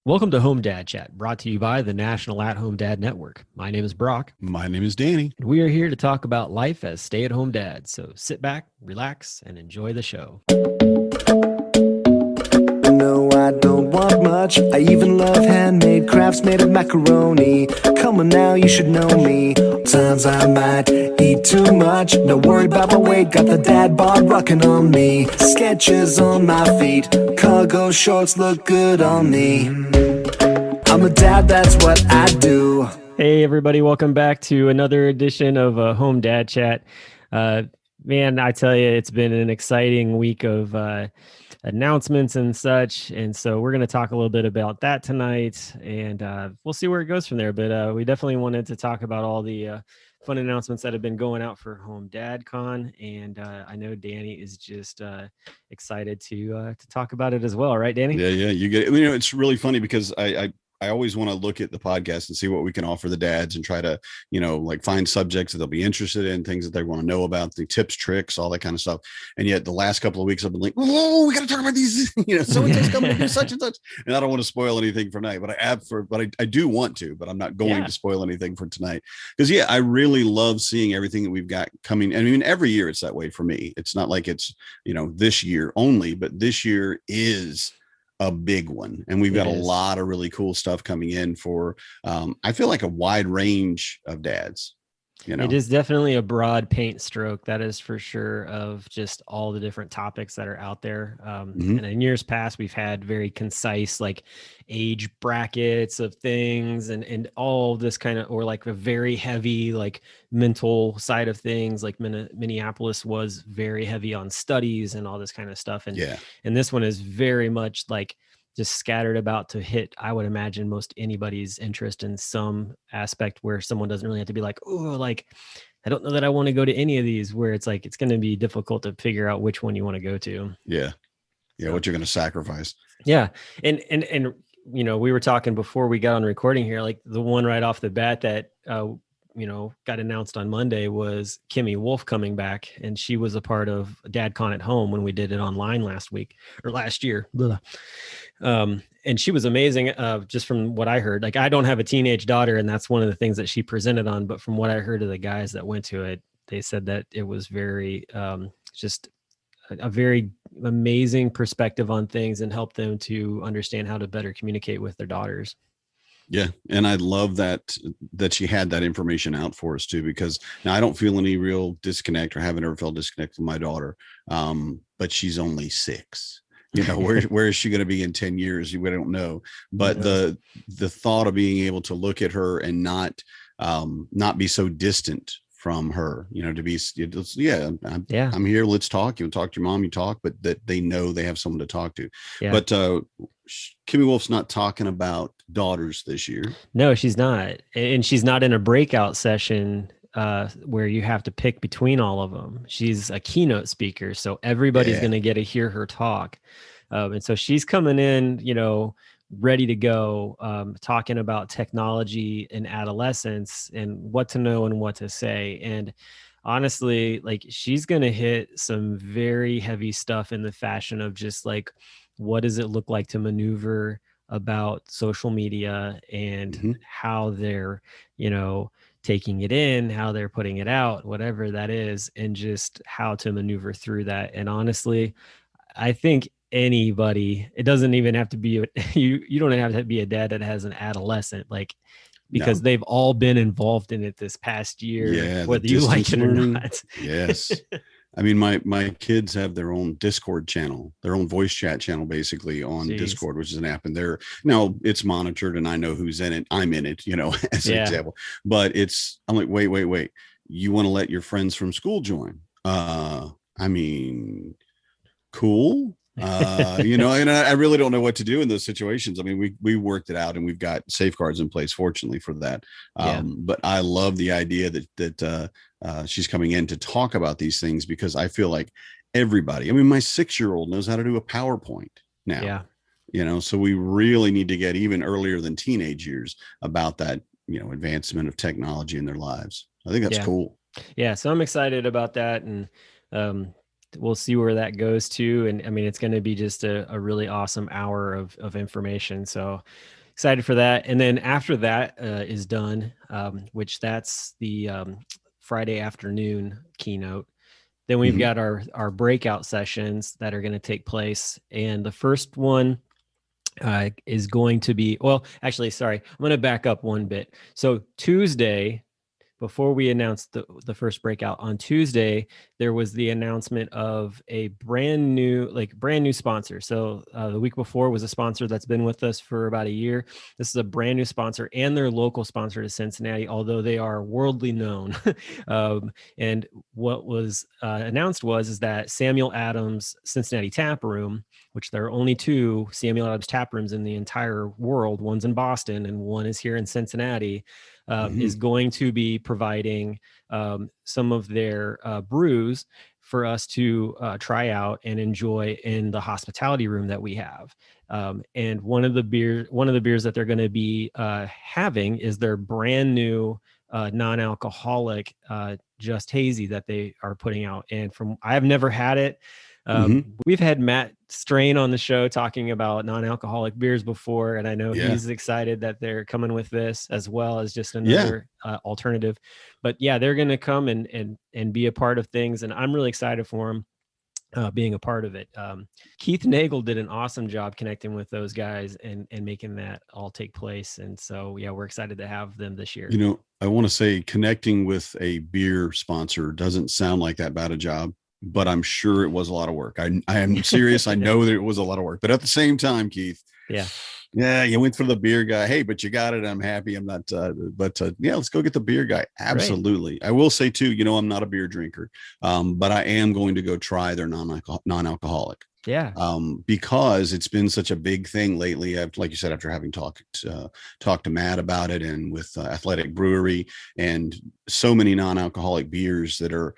Welcome to Home Dad Chat, brought to you by the National At-Home Dad Network. My name is Brock, My name is Danny. and we are here to talk about life as stay-at-home dads. So sit back, relax, and enjoy the show. No, I don't want much. I even love handmade crafts made of macaroni. Come on now, you should know me. Times I might eat too much. No worry about my weight, got the dad bod rocking on me. Sketches on my feet, cargo shorts look good on me. I'm a dad, that's what I do. Hey, everybody, welcome back to another edition of Home Dad Chat. Man, I tell you, it's been an exciting week of announcements and such. And so we're going to talk a little bit about that tonight, and we'll see where it goes from there. But we definitely wanted to talk about all the fun announcements that have been going out for HomeDadCon. And I know Danny is just excited to talk about it as well. Right, Danny? Yeah, you get it. You know, it's really funny because I always want to look at the podcast and see what we can offer the dads and try to, like find subjects that they'll be interested in, things that they want to know about, the tips, tricks, all that kind of stuff. And yet the last couple of weeks I've been like, whoa, we got to talk about these, so-and-so's coming to do such and such. And I don't want to spoil anything for tonight, but I do want to, but I'm not going to spoil anything for tonight. Because I really love seeing everything that we've got coming. I mean, every year it's that way for me. It's not like it's, this year only, but this year is a big one, and we've got a lot of really cool stuff coming in for I feel like a wide range of dads. It is definitely a broad paint stroke, that is for sure, of just all the different topics that are out there. And in years past, we've had very concise, like age brackets of things and all this kind of, or like a very heavy, like mental side of things. Like Minneapolis was very heavy on studies and all this kind of stuff. And this one is very much like just scattered about to hit, I would imagine, most anybody's interest in some aspect, where someone doesn't really have to be like, oh, like, I don't know that I want to go to any of these, where it's like, it's going to be difficult to figure out which one you want to go to. Yeah. What you're going to sacrifice. Yeah. And, we were talking before we got on recording here, like the one right off the bat that, got announced on Monday was Kimmy Wolf coming back. And she was a part of DadCon at Home when we did it online last year. And she was amazing. Just from what I heard, like, I don't have a teenage daughter, and that's one of the things that she presented on. But from what I heard of the guys that went to it, they said that it was very, just a very amazing perspective on things, and helped them to understand how to better communicate with their daughters. Yeah. And I love that she had that information out for us too, because now I don't feel any real disconnect, or haven't ever felt disconnect from my daughter. But she's only 6. Where is she going to be in 10 years? We don't know. But the thought of being able to look at her and not be so distant from her, to be, I'm here. Let's talk. You talk to your mom, you talk, but that they know they have someone to talk to. Yeah. But Kimmy Wolf's not talking about daughters this year. No, she's not. And she's not in a breakout session where you have to pick between all of them. She's a keynote speaker, so everybody's going to get to hear her talk. And so she's coming in, ready to go, talking about technology and adolescence and what to know and what to say. And honestly, like, she's going to hit some very heavy stuff in the fashion of just like, what does it look like to maneuver about social media, and how they're, taking it in, how they're putting it out, whatever that is, and just how to maneuver through that. And honestly, I think anybody, it doesn't even have to be you don't have to be a dad that has an adolescent, like, because they've all been involved in it this past year, whether you like it or not. Yes. I mean, my kids have their own Discord channel, their own voice chat channel, basically on Discord, which is an app. And it's monitored, and I know who's in it. I'm in it, as an example. But I'm like, wait. You want to let your friends from school join? I mean, cool. And I really don't know what to do in those situations. I mean, we worked it out, and we've got safeguards in place, fortunately, for that. But I love the idea that she's coming in to talk about these things, because I feel like everybody, I mean, my 6-year-old knows how to do a PowerPoint now. So we really need to get even earlier than teenage years about that, advancement of technology in their lives. I think that's cool. Yeah. So I'm excited about that. And, we'll see where that goes to. And I mean, it's going to be just a really awesome hour of information. So excited for that. And then after that is done, which that's the Friday afternoon keynote. Then we've got our breakout sessions that are going to take place. And the first one is going to be, well, actually, sorry, I'm going to back up one bit. So Tuesday, before we announced the first breakout on Tuesday, there was the announcement of a brand new sponsor. So the week before was a sponsor that's been with us for about a year. This is a brand new sponsor and their local sponsor to Cincinnati, although they are worldly known. And what was announced is that Samuel Adams Cincinnati Tap Room, which there are only 2 Samuel Adams tap rooms in the entire world. One's in Boston and one is here in Cincinnati. Is going to be providing some of their brews for us to try out and enjoy in the hospitality room that we have. And one of the beers that they're going to be having is their brand new non-alcoholic Just Hazy that they are putting out. And I have never had it. We've had Matt Strain on the show talking about non-alcoholic beers before, and I know he's excited that they're coming with this as well as just another alternative. But yeah, they're going to come and be a part of things, and I'm really excited for them being a part of it. Keith Nagel did an awesome job connecting with those guys and making that all take place. And so, yeah, we're excited to have them this year. I want to say connecting with a beer sponsor doesn't sound like that bad a job, but I'm sure it was a lot of work. I am serious. I know that it was a lot of work, but at the same time, Keith, yeah, you went for the beer guy. Hey, but you got it. I'm happy. I'm not, yeah, let's go get the beer guy. Absolutely. Right. I will say too, I'm not a beer drinker, but I am going to go try their non-alcoholic. Yeah. Because it's been such a big thing lately. Like you said, after having talked to Matt about it, and with Athletic Brewery and so many non-alcoholic beers that are,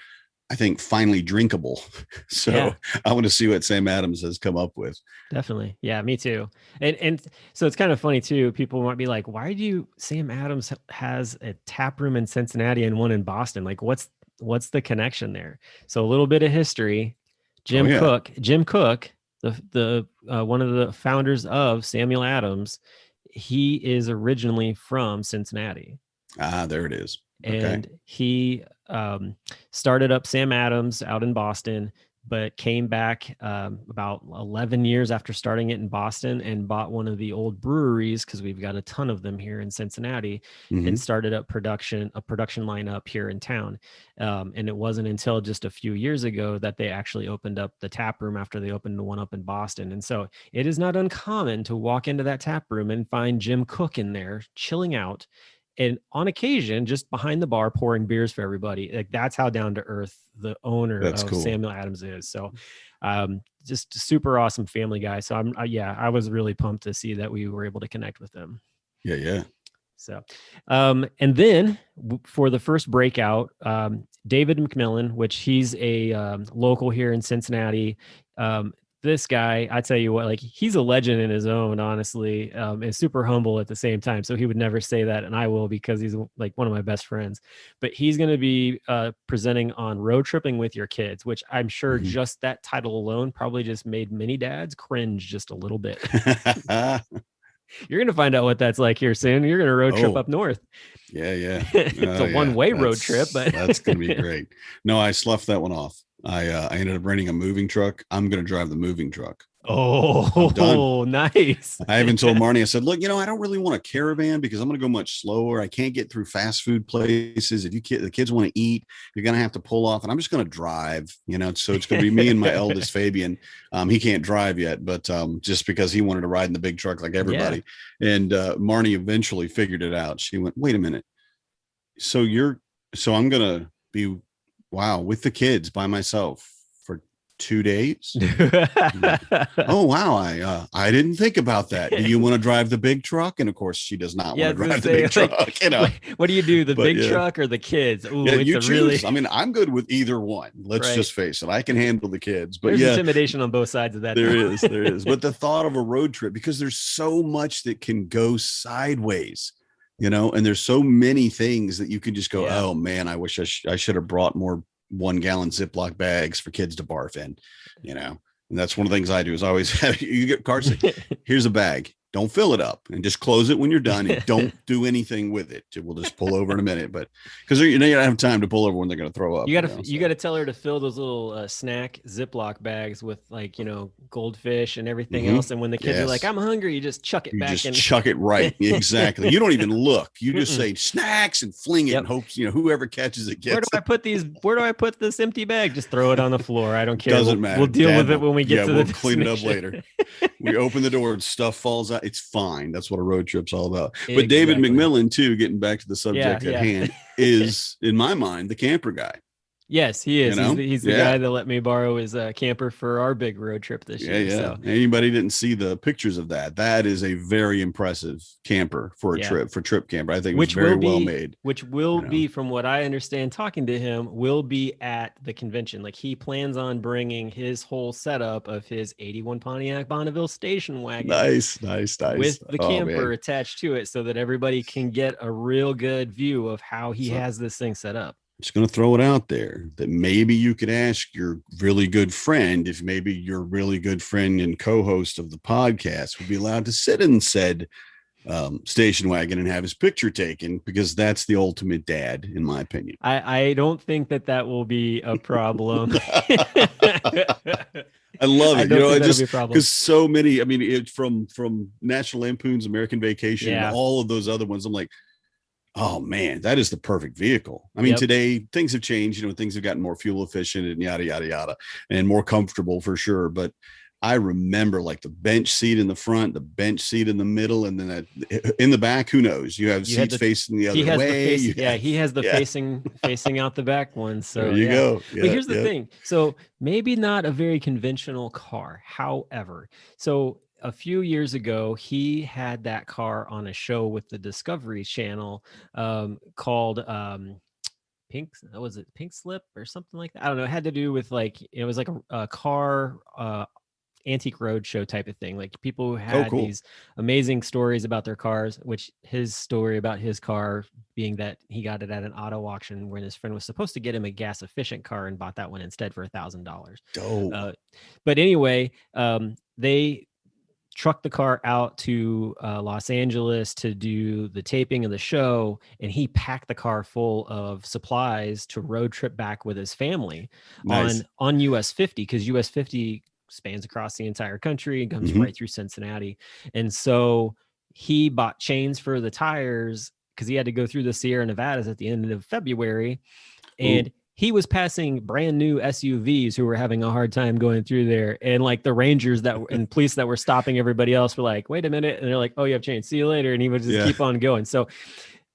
I think, finally drinkable. So I want to see what Sam Adams has come up with. Definitely. Yeah, me too. And so it's kind of funny too. People might be like, why do Sam Adams has a tap room in Cincinnati and one in Boston? Like what's the connection there? So a little bit of history. Jim Cook, the one of the founders of Samuel Adams, he is originally from Cincinnati. There it is. And he started up Sam Adams out in Boston, but came back about 11 years after starting it in Boston and bought one of the old breweries, because we've got a ton of them here in Cincinnati, and started up a production line up here in town. And it wasn't until just a few years ago that they actually opened up the tap room after they opened the one up in Boston. And so it is not uncommon to walk into that tap room and find Jim Cook in there chilling out, and on occasion just behind the bar pouring beers for everybody. Like that's how down to earth the owner of Samuel Adams is. So just super awesome family guy. So I was really pumped to see that we were able to connect with them. Yeah. So and then for the first breakout, David McMillan, which he's a local here in Cincinnati. This guy, I tell you what, like he's a legend in his own, honestly, and super humble at the same time. So he would never say that, and I will, because he's like one of my best friends. But he's going to be presenting on road tripping with your kids, which I'm sure just that title alone probably just made many dads cringe just a little bit. You're going to find out what that's like here soon. You're going to road trip up north. Yeah. It's a one-way road trip, but that's going to be great. No, I sloughed that one off. I ended up renting a moving truck. I'm going to drive the moving truck. Oh, nice. I even told Marnie, I said, look, I don't really want a caravan because I'm going to go much slower. I can't get through fast food places. If the kids want to eat, you're going to have to pull off, and I'm just going to drive, so it's going to be me and my eldest Fabian. He can't drive yet, but just because he wanted to ride in the big truck like everybody. Yeah. And Marnie eventually figured it out. She went, wait a minute. So I'm going to be, with the kids by myself for 2 days. Oh, wow. I didn't think about that. Do you want to drive the big truck? And of course she does not want to drive the big truck. What do you do? The big truck or the kids? Ooh, you choose. I mean, I'm good with either one. Let's just face it. I can handle the kids, but there's intimidation on both sides of that. There is. But the thought of a road trip, because there's so much that can go sideways, and there's so many things that you could just go, oh man, I wish I should have brought more 1-gallon Ziploc bags for kids to barf in, and that's one of the things I do is always have you get car sick. Here's a bag. Don't fill it up and just close it when you're done and don't do anything with it. We'll just pull over in a minute, but because you don't have time to pull over when they're going to throw up. You got to tell her to fill those little snack Ziploc bags with goldfish and everything else. And when the kids are like, I'm hungry, you just chuck it back in. Chuck it right. Exactly. You don't even look. You just say snacks and fling it and hopes, whoever catches it gets Where do I put this empty bag? Just throw it on the floor. I don't care. Doesn't matter. We'll deal with it when we get to the clean it up later. We open the door and stuff falls out. It's fine. That's what a road trip's all about. But Exactly. David McMillan, too, getting back to the subject at hand, is, in my mind, the camper guy. Yes, he is. He's the guy that let me borrow his camper for our big road trip this year. Yeah. So. Anybody didn't see the pictures of that? That is a very impressive camper for a trip camper. I think it's very well made. Which will be, from what I understand, talking to him, will be at the convention. Like he plans on bringing his whole setup of his 81 Pontiac Bonneville station wagon. Nice. With the camper attached to it so that everybody can get a real good view of how he has this thing set up. Just going to throw it out there that maybe you could ask your really good friend if maybe your really good friend and co-host of the podcast would be allowed to sit in said station wagon and have his picture taken, because that's the ultimate dad, in my opinion. I don't think that will be a problem. I love it. Just because so many, it's from National Lampoon's American Vacation and all of those other ones. I'm like, oh man, that is the perfect vehicle. Today things have changed, things have gotten more fuel efficient and yada, yada, yada, and more comfortable for sure. But I remember like the bench seat in the front, the bench seat in the middle, and then in the back, who knows? You have seats facing the other way. He has the facing out the back one. So there you go. Yeah, but here's the thing. So maybe not a very conventional car. However, so a few years ago, he had that car on a show with the Discovery Channel called Pink Slip or something like that. I don't know. It had to do with it was like a car antique road show type of thing. Like people who had these amazing stories about their cars, which his story about his car being that he got it at an auto auction when his friend was supposed to get him a gas efficient car and bought that one instead for $1,000. But anyway, they trucked the car out to Los Angeles to do the taping of the show, and he packed the car full of supplies to road trip back with his family on US 50, because US 50 spans across the entire country and comes right through Cincinnati. And so he bought chains for the tires because he had to go through the Sierra Nevadas at the end of February, and he was passing brand new SUVs who were having a hard time going through there. And like the Rangers and police that were stopping everybody else were like, wait a minute. And they're like, oh, you have chains. See you later. And he would just keep on going. So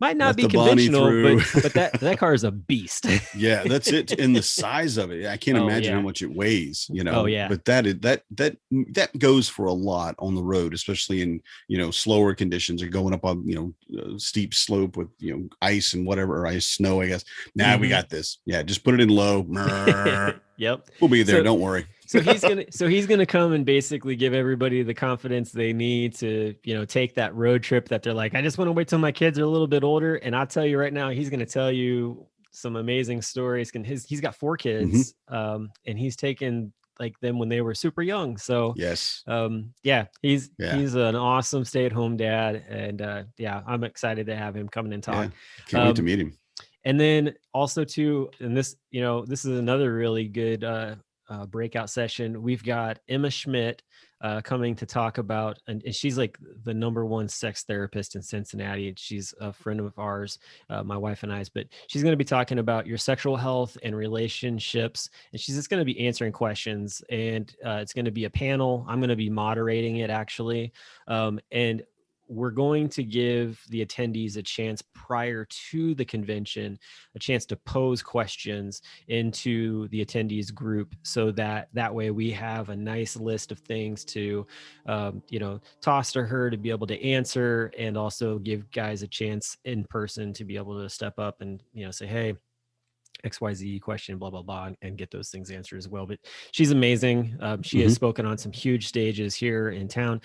might not be conventional, but that car is a beast. Yeah, that's it. And the size of it, I can't imagine how much it weighs, Oh yeah. But that goes for a lot on the road, especially in, slower conditions or going up on, steep slope with, ice and whatever, or ice, snow, I guess. We got this. Yeah. Just put it in low. Yep. We'll be there. Don't worry. So he's gonna come and basically give everybody the confidence they need to, take that road trip that they're like, I just want to wait till my kids are a little bit older. And I'll tell you right now, he's gonna tell you some amazing stories. He's got 4 kids, and he's taken like them when they were super young. So yes, he's an awesome stay-at-home dad, and I'm excited to have him come in and talk. Yeah. Can't wait to meet him. And then also too, and this is another really good breakout session. We've got Emma Schmidt coming to talk about, and she's like the #1 sex therapist in Cincinnati. She's a friend of ours, my wife and I's, but she's going to be talking about your sexual health and relationships. And she's just going to be answering questions, and it's going to be a panel. I'm going to be moderating it actually. And we're going to give the attendees a chance prior to the convention, a chance to pose questions into the attendees group, so that way we have a nice list of things to, toss to her to be able to answer, and also give guys a chance in person to be able to step up and, say, hey, XYZ question, blah, blah, blah, and get those things answered as well. But she's amazing. She has Mhm. spoken on some huge stages here in town.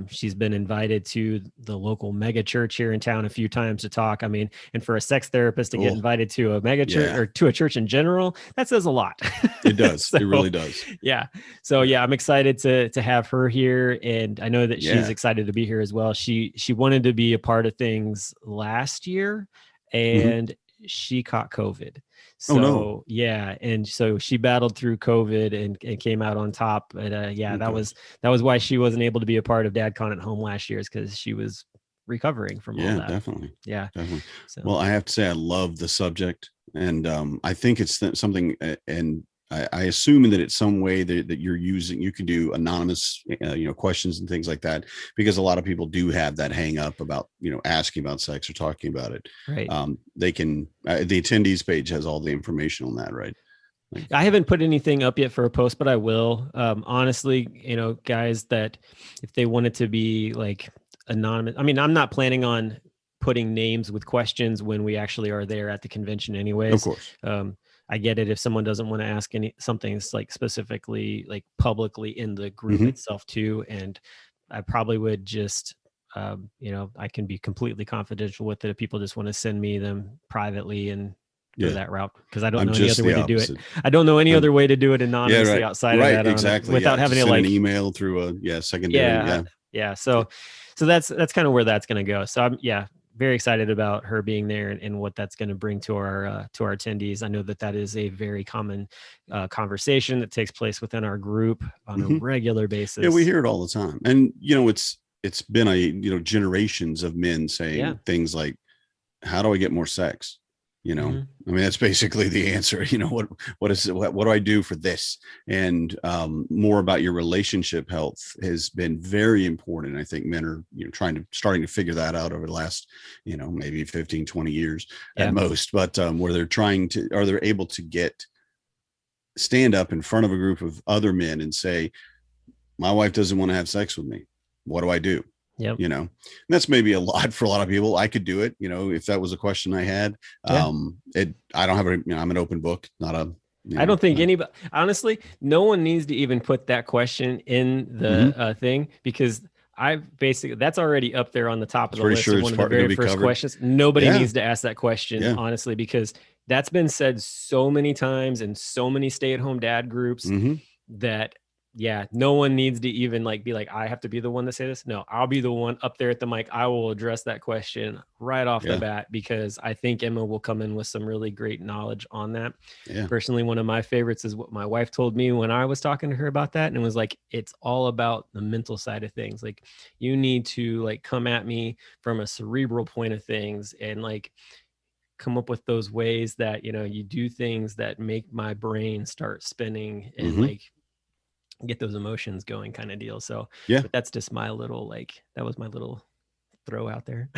She's been invited to the local mega church here in town a few times to talk. I mean, and for a sex therapist to get Cool. invited to a mega church Yeah. or to a church in general, that says a lot. It does. So, It really does. yeah. So yeah, I'm excited to have her here. And I know that she's Yeah. excited to be here as well. She wanted to be a part of things last year, and she caught COVID. So Oh, no. yeah, and so she battled through COVID and came out on top. But yeah, that Okay. was why she wasn't able to be a part of DadCon at home last year, is because she was recovering from all Yeah, that. definitely. Yeah. Definitely. So Well, I have to say, I love the subject, and I think it's something, and I assume that it's some way that you're using, you can do anonymous, questions and things like that, because a lot of people do have that hang up about, asking about sex or talking about it. right. They can, the attendees page has all the information on that, right? Like, I haven't put anything up yet for a post, but I will. Honestly, guys, that if they wanted to be like anonymous, I mean, I'm not planning on putting names with questions when we actually are there at the convention anyways. of course. I get it if someone doesn't want to ask something like specifically like publicly in the group Mhm. itself too. And I probably would just, I can be completely confidential with it if people just want to send me them privately and go Yeah. that route, because I don't I'm know any just other way the to do it. opposite. I don't know any I'm- other way to do it Yeah, anonymously right. outside Right, of that, exactly. without Yeah. having Just to send like, an email through a secondary. Yeah. yeah. So that's kind of where that's going to go. So I'm very excited about her being there and what that's going to bring to our attendees. I know that is a very common conversation that takes place within our group on a regular basis. Yeah, we hear it all the time, and it's been generations of men saying things like, "How do I get more sex?" I mean, that's basically the answer. What is it? What do I do for this? And more about your relationship health has been very important. I think men are starting to figure that out over the last maybe 15, 20 years at most, but where they're able to stand up in front of a group of other men and say, my wife doesn't want to have sex with me. What do I do? Yep. And that's maybe a lot for a lot of people. I could do it, if that was a question I had. I don't have I'm an open book, not a, I don't think anybody, honestly, no one needs to even put that question in the thing, because that's already up there on the top of the list of one of the very first questions. Nobody needs to ask that question, honestly, because that's been said so many times in so many stay-at-home dad groups that no one needs to even be like, I have to be the one to say this. No, I'll be the one up there at the mic. I will address that question right off the bat, because I think Emma will come in with some really great knowledge on that. Personally, one of my favorites is what my wife told me when I was talking to her about that. And it was like, it's all about the mental side of things. Like, you need to come at me from a cerebral point of things and come up with those ways that, you do things that make my brain start spinning and get those emotions going, kind of deal. So but that's just my little that was my little throw out there.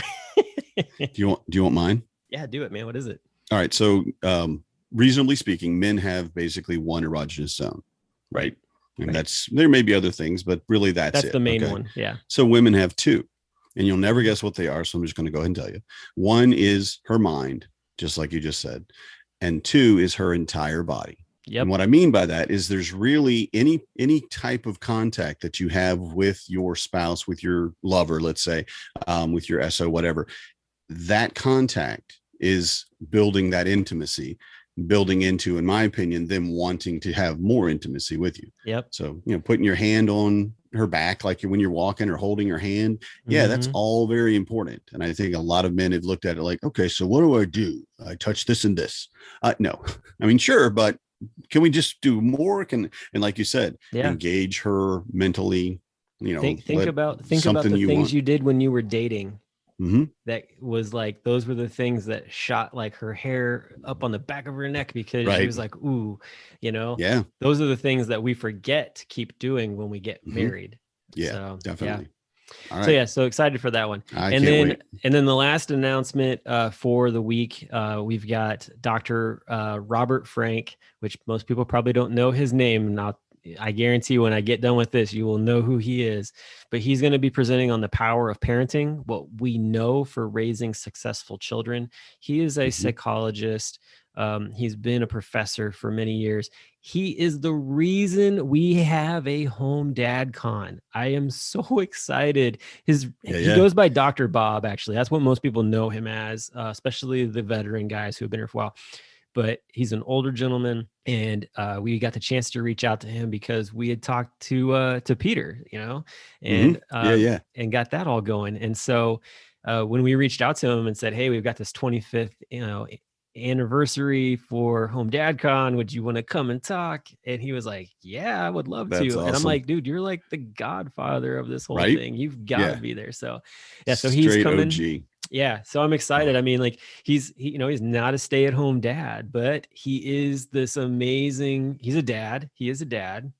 Do you want mine? Yeah, do it, man. What is it? All right. So reasonably speaking, men have basically one erogenous zone, right? And there may be other things, but really that's it. The main one. Yeah. So women have two, and you'll never guess what they are. So I'm just going to go ahead and tell you. One is her mind, just like you just said. And two is her entire body. Yep. And what I mean by that is there's really any type of contact that you have with your spouse, with your lover, let's say, with your SO, whatever, that contact is building that intimacy, building into, in my opinion, them wanting to have more intimacy with you. Yep. So, putting your hand on her back, like when you're walking, or holding her hand. Yeah, that's all very important. And I think a lot of men have looked at it like, okay, so what do? I touch this and this. No, I mean, sure, but can we just do more? And like you said, engage her mentally, think about the things you did when you were dating. That was those were the things that shot her hair up on the back of her neck, because she was like, ooh, those are the things that we forget to keep doing when we get married. Yeah, so, definitely. All right. So excited for that one. And then the last announcement for the week, we've got Dr. Robert Frank, which most people probably don't know his name. Now I guarantee when I get done with this, you will know who he is. But he's going to be presenting on the power of parenting, what we know for raising successful children. He is a psychologist. He's been a professor for many years. He is the reason we have a HomeDadCon. I am so excited. He goes by Dr. Bob, actually. That's what most people know him as, especially the veteran guys who have been here for a while. But he's an older gentleman, and we got the chance to reach out to him because we had talked to Peter, and and got that all going. And so when we reached out to him and said, hey, we've got this 25th, anniversary for HomeDadCon, would you want to come and talk? And he was like, yeah, I would love to. Awesome. And I'm like, dude, you're like the godfather of this whole thing. You've got to be there. So so he's coming. OG. Yeah. So I'm excited. I mean, like he's not a stay-at-home dad, but he is this amazing, he is a dad.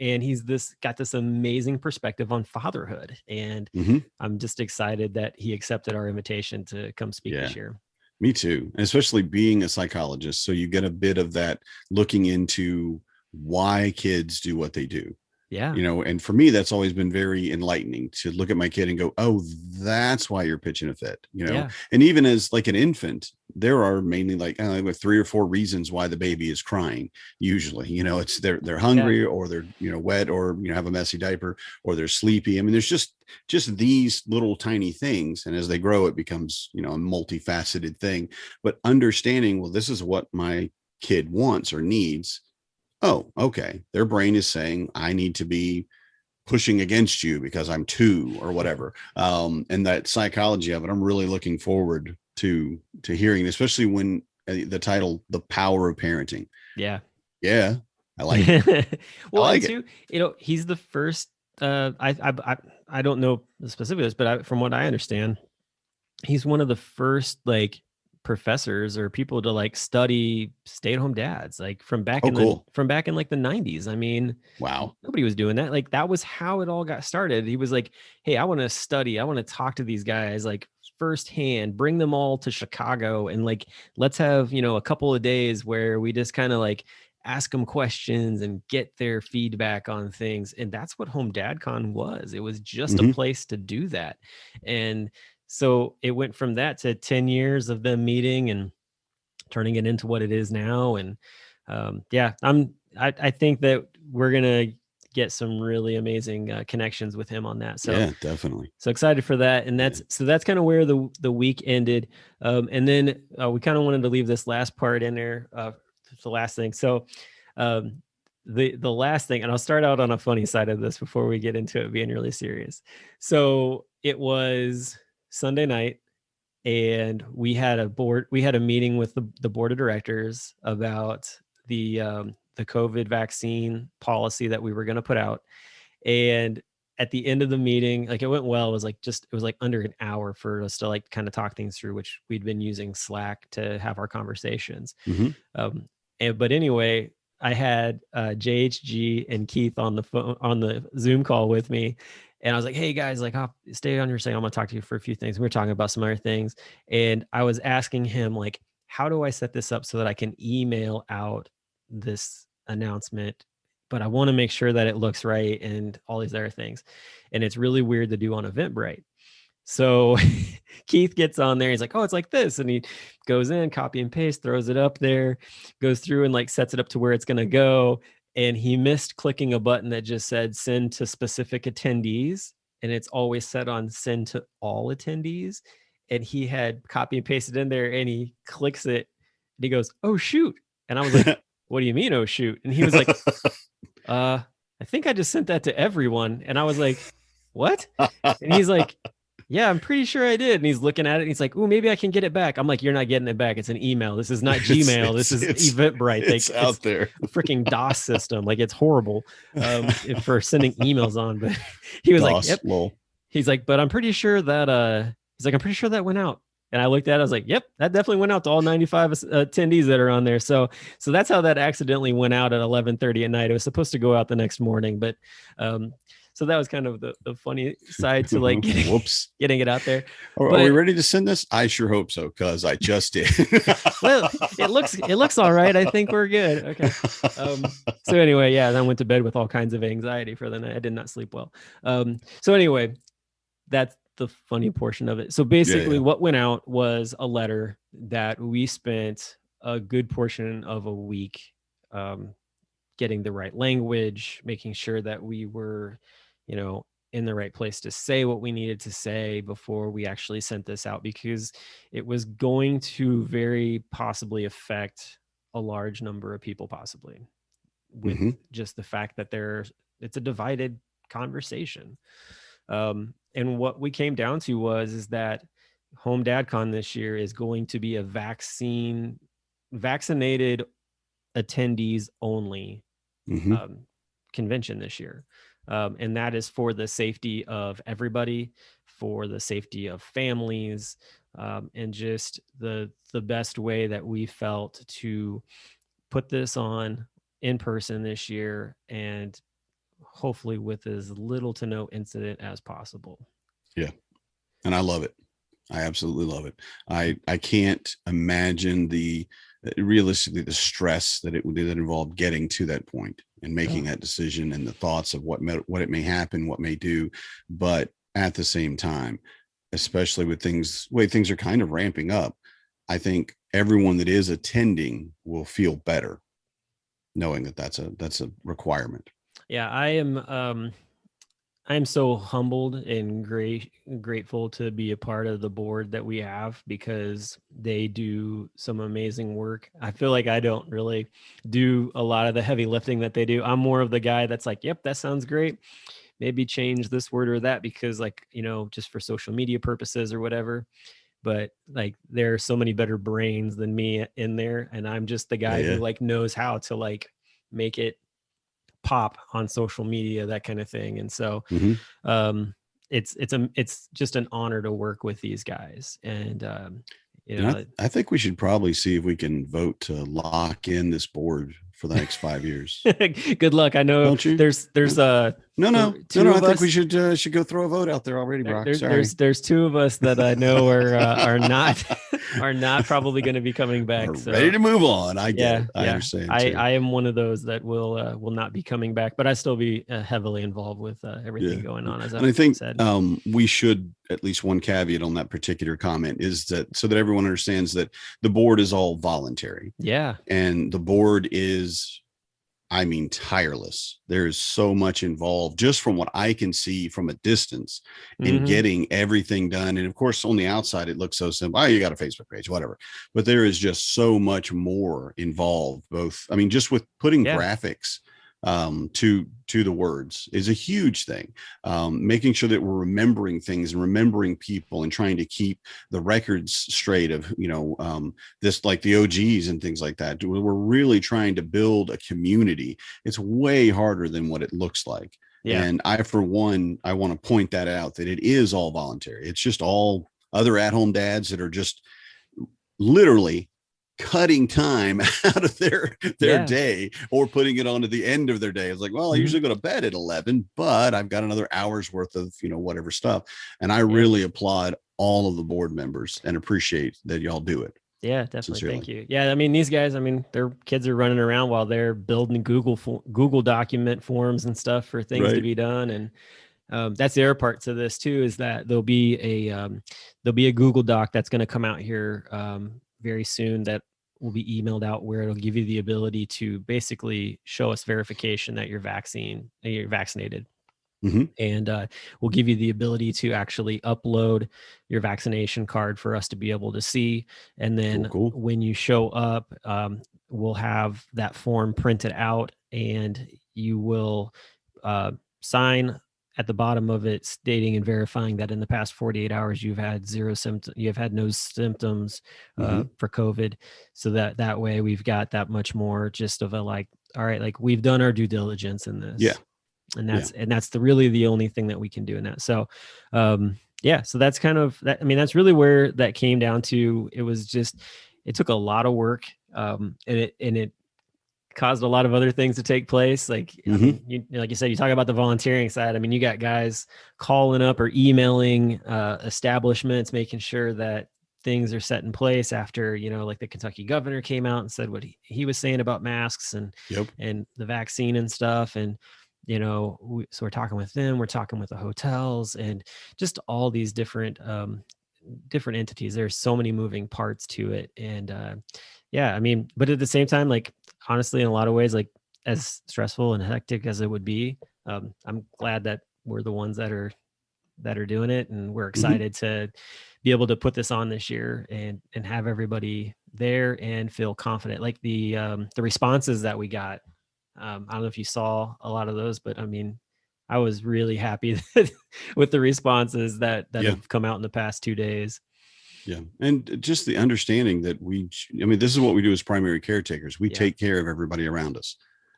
And he's got this amazing perspective on fatherhood. And I'm just excited that he accepted our invitation to come speak this year. Me too. And especially being a psychologist. So you get a bit of that looking into why kids do what they do. Yeah. And for me, that's always been very enlightening to look at my kid and go, oh, that's why you're pitching a fit, And even as like an infant, there are mainly like 3 or 4 reasons why the baby is crying. Usually, it's they're hungry or they're, wet or, have a messy diaper or they're sleepy. I mean, there's just these little tiny things. And as they grow, it becomes, a multifaceted thing, but understanding, well, this is what my kid wants or needs. Oh, okay. Their brain is saying, I need to be pushing against you because I'm 2 or whatever. And that psychology of it, I'm really looking forward to hearing, especially when the title, The Power of Parenting. Yeah. Yeah. I like it. Well, I like too, he's the first, I don't know the specifics, but from what I understand, he's one of the first, like, professors or people to like study stay-at-home dads, like from back in like the 90s. I mean, wow, nobody was doing that. Like that was how it all got started. He was like, hey, I want to talk to these guys like firsthand, bring them all to Chicago, and like let's have a couple of days where we just kind of like ask them questions and get their feedback on things. And that's what HomeDadCon was. It was just a place to do that. And so it went from that to 10 years of them meeting and turning it into what it is now. And I think that we're going to get some really amazing connections with him on that. So yeah, definitely. So excited for that. And that's kind of where the week ended. And then we kind of wanted to leave this last part in there, the last thing. So the last thing, and I'll start out on a funny side of this before we get into it being really serious. So it was Sunday night, and we had a meeting with the board of directors about the COVID vaccine policy that we were going to put out. And at the end of the meeting, like it went well. It was like under an hour for us to like kind of talk things through, which we'd been using Slack to have our conversations. But anyway, I had JHG and Keith on the phone, on the Zoom call with me. And I was like, hey guys, like, I'll stay on your saying, I'm going to talk to you for a few things. We were talking about some other things. And I was asking him, like, how do I set this up so that I can email out this announcement, but I want to make sure that it looks right and all these other things. And it's really weird to do on Eventbrite. So Keith gets on there. He's like, oh, it's like this. And he goes in, copy and paste, throws it up there, goes through and like sets it up to where it's going to go. And he missed clicking a button that just said send to specific attendees. And it's always set on send to all attendees. And he had copy and pasted in there and he clicks it and he goes, oh, shoot. And I was like, what do you mean, oh, shoot? And he was like, I think I just sent that to everyone. And I was like, what? And he's like, yeah, I'm pretty sure I did. And he's looking at it and he's like, oh, maybe I can get it back. I'm like, you're not getting it back. It's an email. This is not Gmail. This is Eventbrite. It's out there. A freaking DOS system. Like it's horrible for sending emails on. But he was DOS, like, yep. Lol. He's like, but I'm pretty sure that I'm pretty sure that went out. And I looked at it, I was like, yep, that definitely went out to all 95 attendees that are on there. So that's how that accidentally went out at 11:30 at night. It was supposed to go out the next morning. But So that was kind of the funny side to like getting it out there. Are we ready to send this? I sure hope so, because I just did. Well, it looks all right. I think we're good. Okay. So anyway, yeah, then I went to bed with all kinds of anxiety for the night. I did not sleep well. So anyway, that's the funny portion of it. So basically what went out was a letter that we spent a good portion of a week getting the right language, making sure that we were, in the right place to say what we needed to say before we actually sent this out, because it was going to very possibly affect a large number of people, possibly with just the fact that it's a divided conversation. And what we came down to is that HomeDadCon this year is going to be a vaccinated attendees only convention this year. And that is for the safety of everybody, for the safety of families, and just the best way that we felt to put this on in person this year, and hopefully with as little to no incident as possible. Yeah. And I love it. I absolutely love it. I can't imagine realistically the stress that involved getting to that point and making that decision, and the thoughts of what it may happen, what may do. But at the same time, especially with the way things are kind of ramping up, I think everyone that is attending will feel better knowing that that's a requirement. Yeah, I am so humbled and grateful to be a part of the board that we have, because they do some amazing work. I feel like I don't really do a lot of the heavy lifting that they do. I'm more of the guy that's like, yep, that sounds great. Maybe change this word or that, because just for social media purposes or whatever. But like, there are so many better brains than me in there. And I'm just the guy who like knows how to like make it pop on social media, that kind of thing. And so it's just an honor to work with these guys. And I think we should probably see if we can vote to lock in this board for the next 5 years. Good luck. I know there's no. I think we should go throw a vote out there already, Brock. There's two of us that I know are not probably going to be coming back. So ready to move on. I get it. I understand. I am one of those that will not be coming back, but I still be heavily involved with everything going on. As I think said. We should, at least one caveat on that particular comment is that, so that everyone understands that the board is all voluntary. Yeah. And the board is, tireless. There is so much involved, just from what I can see from a distance, in getting everything done. And of course, on the outside, it looks so simple. Oh, you got a Facebook page, whatever. But there is just so much more involved, just with putting graphics to the words is a huge thing. Making sure that we're remembering things and remembering people and trying to keep the records straight of, this, like the OGs and things like that. We're really trying to build a community. It's way harder than what it looks like. Yeah. And I want to point that out, that it is all voluntary. It's just all other at-home dads that are just literally cutting time out of their day, or putting it on to the end of their day. It's like, well, I usually go to bed at 11, but I've got another hour's worth of, whatever stuff. And I really applaud all of the board members and appreciate that y'all do it. Yeah, definitely. Sincerely. Thank you. Yeah. These guys, their kids are running around while they're building Google document forms and stuff for things to be done. And that's the other part to this too, is that there'll be a Google Doc that's going to come out here very soon, that will be emailed out, where it'll give you the ability to basically show us verification that you're vaccinated. And we'll give you the ability to actually upload your vaccination card for us to be able to see. And then when you show up, we'll have that form printed out, and you will sign at the bottom of it, stating and verifying that in the past 48 hours, you've had no symptoms for COVID. So that way we've got that much more just of a all right, we've done our due diligence in this. Yeah. And that's really the only thing that we can do in that. So, so that's kind of that. That's really where that came down to. It was just, it took a lot of work. And it caused a lot of other things to take place. Like, I mean, like you said, you talk about the volunteering side. I mean, you got guys calling up or emailing establishments, making sure that things are set in place after, you know, like the Kentucky governor came out and said what he was saying about masks and the vaccine and stuff. And, you know, so we're talking with them, we're talking with the hotels and just all these different entities. There's so many moving parts to it. And yeah, I mean, but at the same time, like, honestly, in a lot of ways, like, as stressful and hectic as it would be, I'm glad that we're the ones that are doing it. And we're excited to be able to put this on this year and have everybody there and feel confident. Like the responses that we got, I don't know if you saw a lot of those, but I mean, I was really happy with the responses that have come out in the past 2 days. Yeah. And just the understanding that this is what we do as primary caretakers. We take care of everybody around us.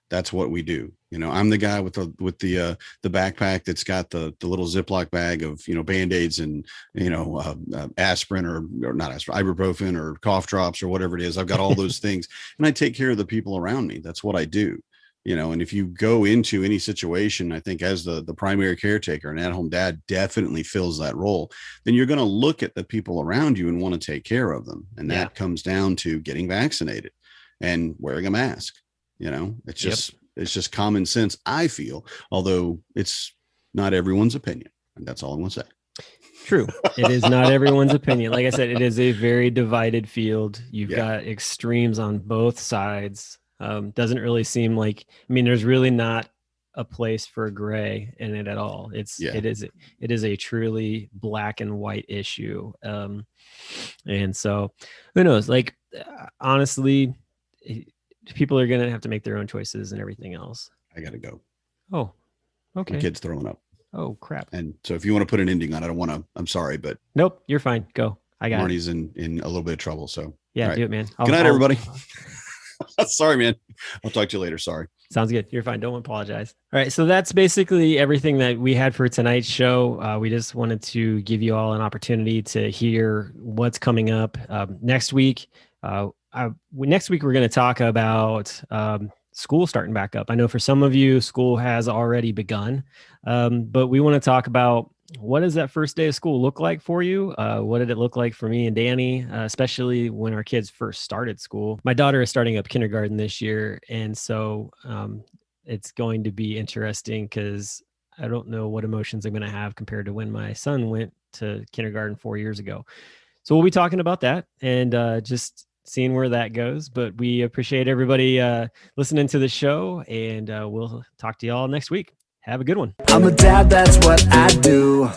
That's what we do. You know, I'm the guy with the backpack that's got the little Ziploc bag of, you know, Band-Aids and, you know, aspirin or not aspirin, ibuprofen or cough drops or whatever it is. I've got all those things and I take care of the people around me. That's what I do. You know, and if you go into any situation, I think as the primary caretaker, and at-home dad definitely fills that role, then you're going to look at the people around you and want to take care of them. And that comes down to getting vaccinated and wearing a mask. You know, it's just common sense, I feel, although it's not everyone's opinion. And that's all I want to say. True. It is not everyone's opinion. Like I said, it is a very divided field. You've got extremes on both sides. Doesn't really seem like, I mean, there's really not a place for gray in it at all. It is a truly black and white issue. And so who knows, like, honestly, people are going to have to make their own choices and everything else. I got to go. Oh, okay. My kid's throwing up. Oh, crap. And so if you want to put an ending on it, I don't want to, I'm sorry, but nope, you're fine. Go. I got Marnie's in a little bit of trouble. So yeah, do it, man. Good night, everybody. Sorry, man. I'll talk to you later. Sorry. Sounds good. You're fine. Don't apologize. All right. So that's basically everything that we had for tonight's show. We just wanted to give you all an opportunity to hear what's coming up next week. Next week, we're going to talk about school starting back up. I know for some of you, school has already begun, but we want to talk about what does that first day of school look like for you? What did it look like for me and Danny, especially when our kids first started school? My daughter is starting up kindergarten this year. And so it's going to be interesting because I don't know what emotions I'm going to have compared to when my son went to kindergarten 4 years ago. So we'll be talking about that and just seeing where that goes. But we appreciate everybody listening to the show, and we'll talk to y'all next week. Have a good one. I'm a dad, that's what I do.